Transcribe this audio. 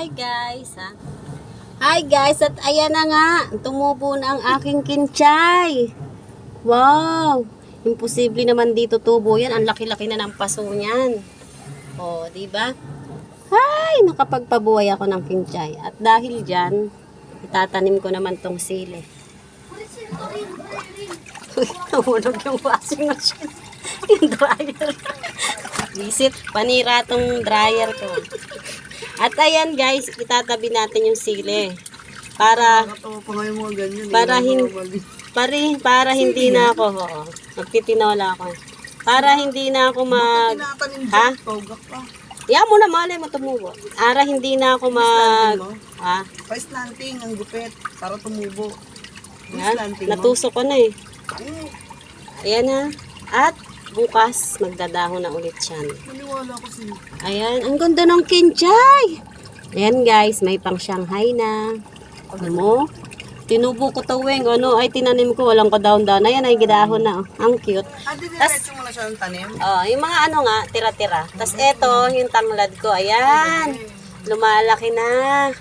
Hi guys, ha? Hi guys, at ayan na nga, tumubo na ang aking kinchay. Wow! Imposible naman dito tubo yan. Ang laki-laki na ng paso niyan. O, di ba? Hay! Nakapagpabuhay ako ng kinchay. At dahil dyan, itatanim ko naman tong sili. Uy, nahulog yung washing machine. Yung dryer. Visit, panira tong dryer ko. At ayan guys, itatabi natin yung sili. Para hindi na ako, magtitinola ako. Para hindi na ako ha? Yan mo na, malay mo tumubo. Para hindi na ako ha? Pa-slanting ang gupit para tumubo. Yan, natusok ko na eh. Ayan na. At bukas, magdadahon na ulit siya. Maniwala ko sa'yo. Ayan, ang ganda ng kinchay. Ayan guys, may pang Shanghai na. Ano mo? Tinubo ko taweng. Ano, ay tinanim ko. Walang kadaon-daon. Ayan, ay gidahon na. Oh. Ang cute. Diretso mo na siya ng tanim? Oh, yung mga ano nga, tira-tira. Tapos eto, yung tanglad ko. Ayan. Lumalaki na.